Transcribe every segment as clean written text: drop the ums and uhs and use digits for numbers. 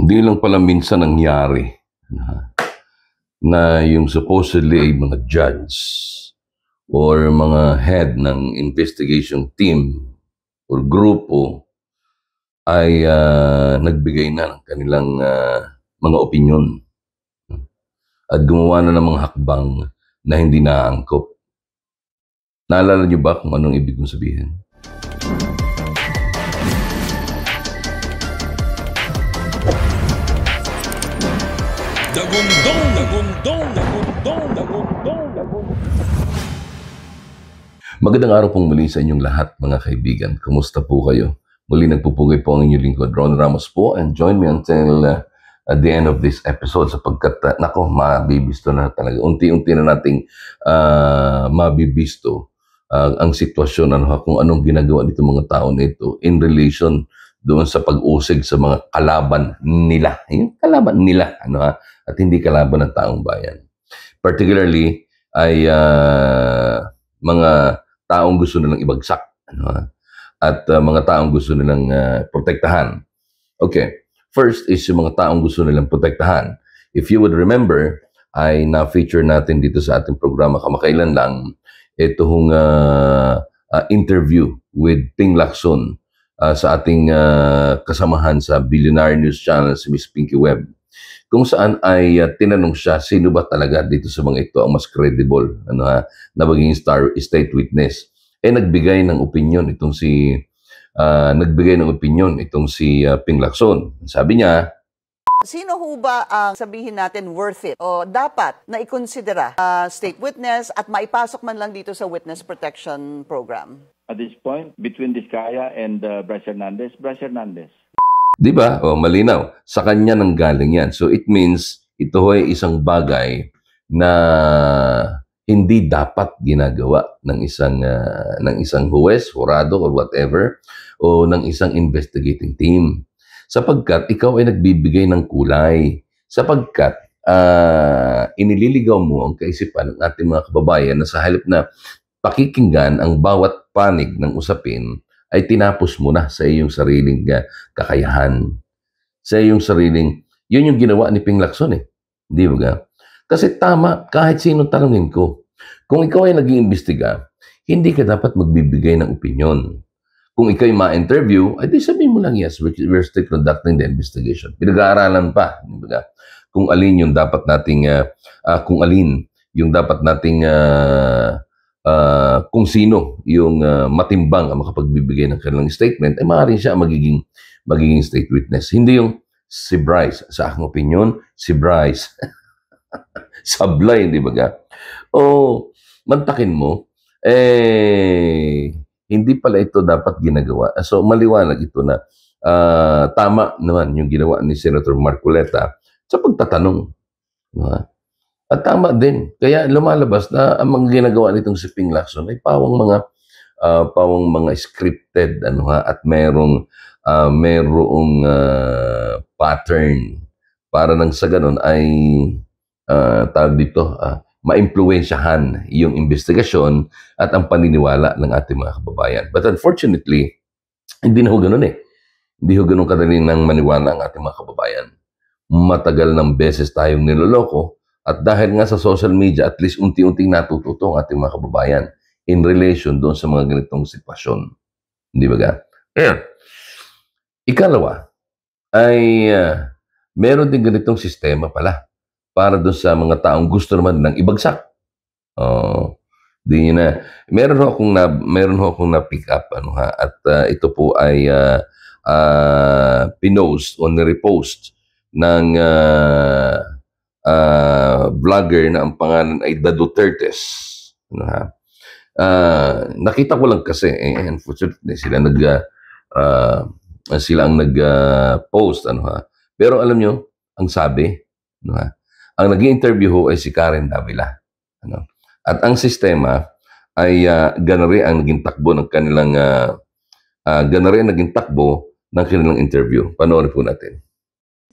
Hindi lang pala minsan nangyari na yung supposedly ay mga judge or mga head ng investigation team or grupo ay nagbigay na ng kanilang mga opinyon at gumawa na ng mga hakbang na hindi naaangkop. Naalala niyo ba kung anong ibig kong sabihin? Magandang araw pong muli sa inyong lahat, mga kaibigan. Kumusta po kayo? Muli nagpupugay po ang inyong lingkod, Ron Ramos po, and join me until at the end of this episode sapagkat, nako, mabibisto na talaga. Unti-unti na nating mabibisto ang sitwasyon, kung anong ginagawa nito mga tao nito in relation doon sa pag-usig sa mga kalaban nila. Yung kalaban nila, at hindi kalaban ng taong bayan. Particularly ay mga taong gusto nilang ibagsak, at mga taong gusto nilang protektahan. Okay, first is yung mga taong gusto nilang protektahan. If you would remember, ay na-feature natin dito sa ating programa kamakailan lang itong interview with Ping Lacson sa ating kasamahan sa Billionaire News Channel, si Miss Pinky Webb, kung saan ay tinanong siya, sino ba talaga dito sa mga ito ang mas credible na maging state witness. Nagbigay ng opinion itong si Ping Lacson. Sabi niya, sino ho ba ang sabihin natin worth it o dapat na ikonsidera state witness at maipasok man lang dito sa Witness Protection Program? At this point, between Diskaya and Bryce Hernandez, di ba? Malinaw. Sa kanya nang galing yan. So it means ito ay isang bagay na hindi dapat ginagawa ng isang huwes, hurado, or whatever, o ng isang investigating team. Sapagkat ikaw ay nagbibigay ng kulay. Sapagkat inililigaw mo ang kaisipan ng ating mga kababayan na sa halip na pakikinggan ang bawat panig ng usapin, ay tinapos mo na sa iyong sariling kakayahan. Sa iyong sariling, yun yung ginawa ni Ping Lacson Di ba? Kasi tama, kahit sino tanungin ko. Kung ikaw ay nag-iimbestiga, hindi ka dapat magbibigay ng opinion. Kung ikaw ay ma-interview, ay di sabihin mo lang, yes, we're still conducting the investigation. Pinag-aaralan pa. Di ba? Kung alin yung dapat nating, kung sino yung matimbang ang makapagbibigay ng kanilang statement, ay maaaring siya magiging state witness. Hindi yung si Bryce. Sa aking opinion, si Bryce sablay, di ba? Mantakin mo, hindi pala ito dapat ginagawa. So, maliwanag ito na tama naman yung ginawa ni Senator Marcoleta sa pagtatanong. At tama din. Kaya lumalabas na ang mga ginagawa nitong si Ping Lacson ay pawang mga scripted at merong pattern para nang sa ganun ay maimpluwensyahan yung investigasyon at ang paniniwala ng ating mga kababayan. But unfortunately, hindi na ho ganun Hindi ho ganun kadali nang maniwala ang ating mga kababayan. Matagal ng beses tayong niloloko. At dahil nga sa social media, at least unti-unting natututo ang ating mga kababayan in relation doon sa mga ganitong sitwasyon. Hindi ba ga? Ikalawa, ay meron din ganitong sistema pala para doon sa mga taong gusto naman ng ibagsak. Meron ho akong na-pick up at ito po ay pinost o nirepost ng vlogger na ang pangalan ay The Dutertes. Nakita ko lang kasi, unfortunately, sila ang nag-post. Pero alam nyo, ang sabi, ang nag-interview ho ay si Karen Davila. At ang sistema ay ganari ang naging takbo ng kanilang interview. Panoorin po natin.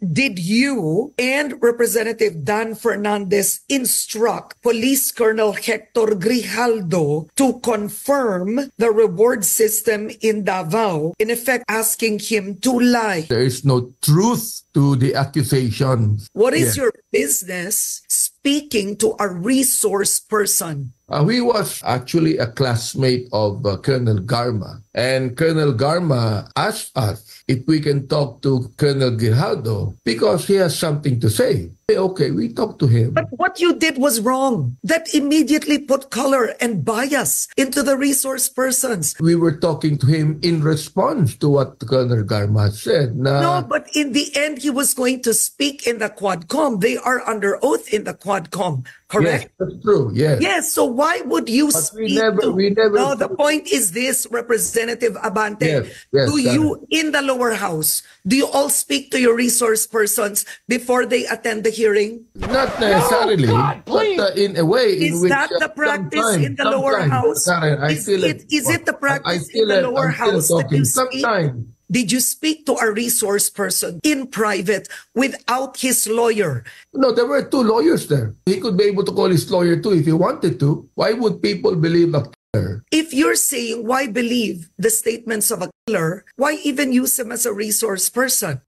Did you and Representative Dan Fernandez instruct Police Colonel Hector Grijaldo to confirm the reward system in Davao, in effect asking him to lie? There is no truth to the accusations. What is Yes. your business speaking to a resource person? He was actually a classmate of Colonel Garma. And Colonel Garma asked us if we can talk to Colonel Grijaldo because he has something to say. Okay, we talked to him. But what you did was wrong. That immediately put color and bias into the resource persons. We were talking to him in response to what Colonel Garma said. No, but in the end, he was going to speak in the Quadcom. They are under oath in the Quadcom, Yes, correct? that's true. Yes. Yes, so why would you But speak we never. No, the point is this, Representative Abante. Yes, yes, Do you, in the lower house, do you all speak to your resource persons before they attend the hearing? Not necessarily, but in a way in Is which that the practice in the lower house? Karen, Is it the practice in the lower house that you speak? Sometimes. Did you speak to a resource person in private without his lawyer? No, there were two lawyers there. He could be able to call his lawyer too if he wanted to. Why would people believe a killer? If you're saying why believe the statements of a killer, why even use him as a resource person?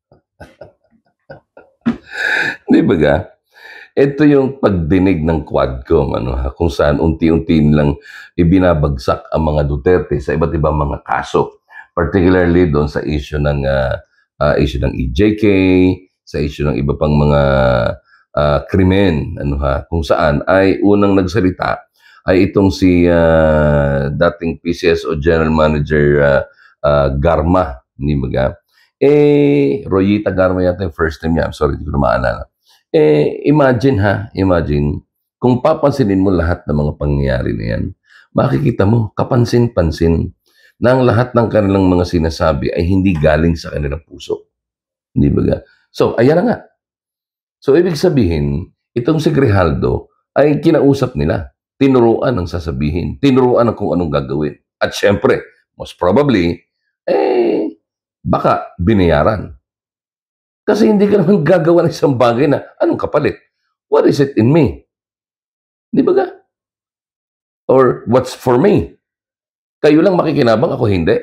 Di ba ga? Ito yung pagdinig ng Quadcom, kung saan unti-unti lang ibinabagsak ang mga Duterte sa iba't ibang mga kaso. Particularly doon sa issue ng EJK, sa issue ng iba pang mga krimen, kung saan ay unang nagsalita ay itong si dating PCSO General Manager Garma, hindi ba ga? Royita Garma yata yung first name niya. I'm sorry, hindi ko na maalala. Imagine, kung papansinin mo lahat ng mga pangyayari na yan, makikita mo, kapansin-pansin, na ang lahat ng kanilang mga sinasabi ay hindi galing sa kanilang puso. Hindi ba ga? So, ayan na nga. So, ibig sabihin, itong si Grijaldo ay kinausap nila. Tinuruan ang sasabihin. Tinuruan ang kung anong gagawin. At syempre, most probably, baka binayaran. Kasi hindi ka naman gagawa ng isang bagay na, anong kapalit? What is it in me? Di ba ga? Or, what's for me? Kayo lang makikinabang, ako hindi.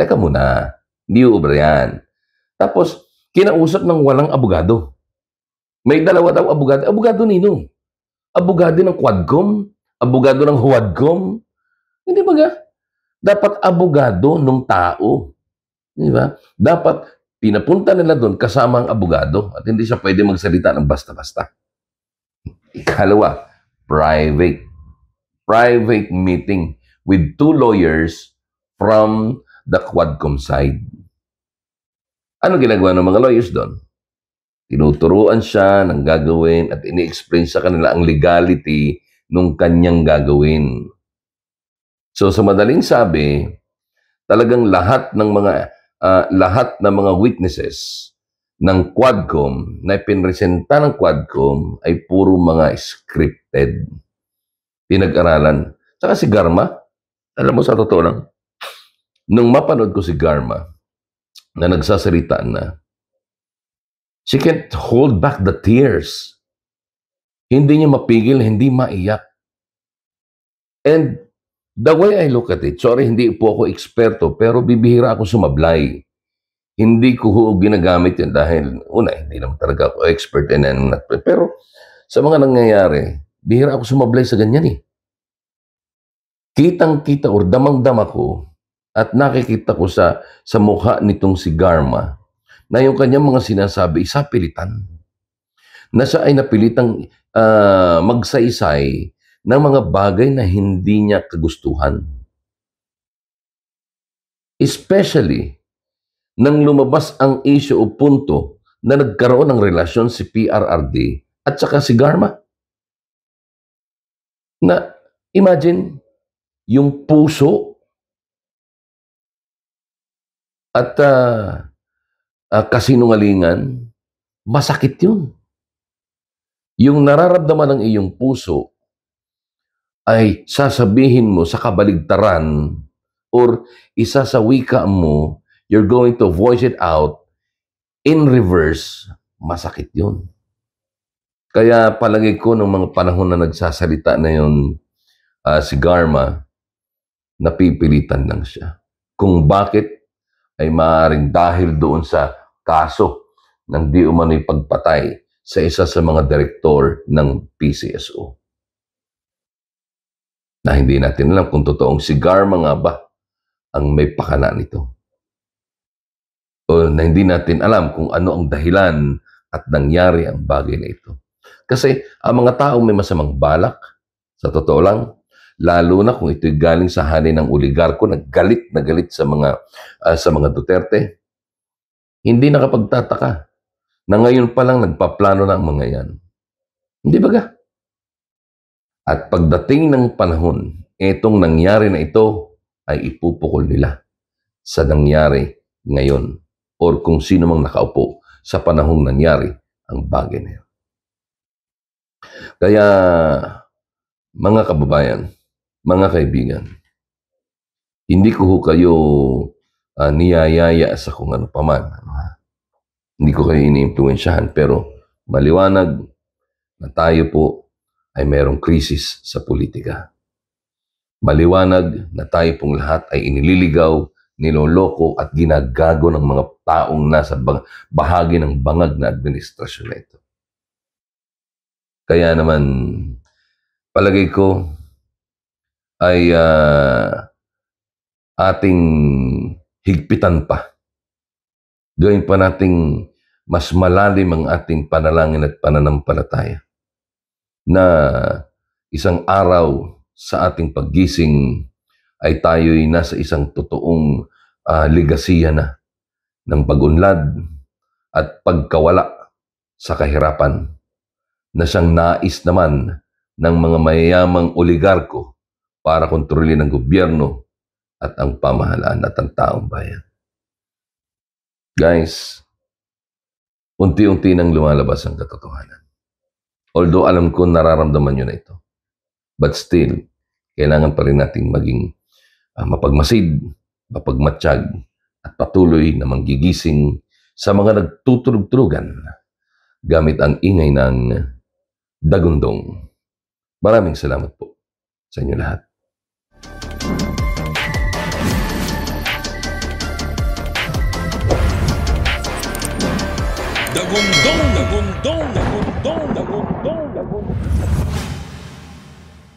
Teka muna, hindi ubra yan. Tapos, kinausap ng walang abogado. May dalawa daw abogado. Abogado nino? Abogado ng Quadcom? Abogado ng Huadcom? Hindi ba ga? Dapat abogado ng tao. Di ba? Dapat pinapunta nila doon kasama ang abogado at hindi siya pwede magsalita ng basta-basta. Ikalawa, private meeting with two lawyers from the Quadcom side. Ano ginagawa ng mga lawyers doon? Tinuturuan siya ng gagawin at ini-explain sa kanila ang legality nung kanyang gagawin. So sa madaling sabi, talagang lahat ng mga witnesses ng Quadcom na pinresenta ng Quadcom ay puro mga scripted. Pinag-aralan. Saka si Garma, alam mo sa totoo lang, nung mapanood ko si Garma na nagsasalita na, she can't hold back the tears. Hindi niya mapigil, hindi maiyak. And the way I look at it, sorry, hindi po ako eksperto, pero bibihira ako sumablay. Hindi ko ginagamit yan dahil, una, hindi naman talaga ako expert in and pero sa mga nangyayari, bihira ako sumablay sa ganyan eh. Kitang-kita or damang-dama ko at nakikita ko sa mukha nitong si Garma na yung kanyang mga sinasabi isa pilitan. Na siya ay napilitang magsaysay ng mga bagay na hindi niya kagustuhan. Especially nang lumabas ang issue o punto na nagkaroon ng relasyon si PRRD at saka si Garma. Na imagine, yung puso at kasinungalingan, masakit yun. Yung nararamdaman ng iyong puso ay sasabihin mo sa kabaligtaran or isa sa wika mo, you're going to voice it out in reverse, masakit yun. Kaya palagay ko nung mga panahon na nagsasalita na yun, si Garma, napipilitan lang siya. Kung bakit ay maaaring dahil doon sa kaso ng di umano'y pagpatay sa isa sa mga direktor ng PCSO. Na hindi natin alam kung totoong si Garma nga ba ang may pakana nito. O na hindi natin alam kung ano ang dahilan at nangyari ang bagay na ito. Kasi ang mga taong may masamang balak, sa totoo lang, lalo na kung ito'y galing sa hanay ng oligarko na galit sa mga Duterte, hindi nakapagtataka na ngayon pa lang nagpaplano na ang mga yan. Hindi ba ga? At pagdating ng panahon, itong nangyari na ito ay ipupukol nila sa nangyari ngayon or kung sino mang nakaupo sa panahong nangyari ang bagay na yun. Kaya, mga kababayan, mga kaibigan, hindi ko kayo niyayaya sa kung ano paman. Hindi ko kayo ini-impluensyahan, pero maliwanag na tayo po ay mayroong krisis sa politika. Maliwanag na tayo pong lahat ay inililigaw, niloloko at ginagago ng mga taong nasa bahagi ng bangag na administrasyon na ito. Kaya naman, palagay ko ay ating higpitan pa. Gawin pa nating mas malalim ang ating panalangin at pananampalataya na isang araw sa ating paggising ay tayo'y nasa isang totoong ligasiya na ng pag-unlad at pagkawala sa kahirapan na siyang nais naman ng mga mayayamang oligarko para kontrolin ang gobyerno at ang pamahalaan at ang taong bayan. Guys, unti-unti nang lumalabas ang katotohanan. Although alam ko nararamdaman nyo na ito. But still, kailangan pa rin nating maging mapagmasid, mapagmatsyag, at patuloy na manggigising sa mga nagtutulog-tulugan gamit ang ingay ng dagundong. Maraming salamat po sa inyo lahat. Dagundong, dagundong, dagundong, dagundong, dagundong.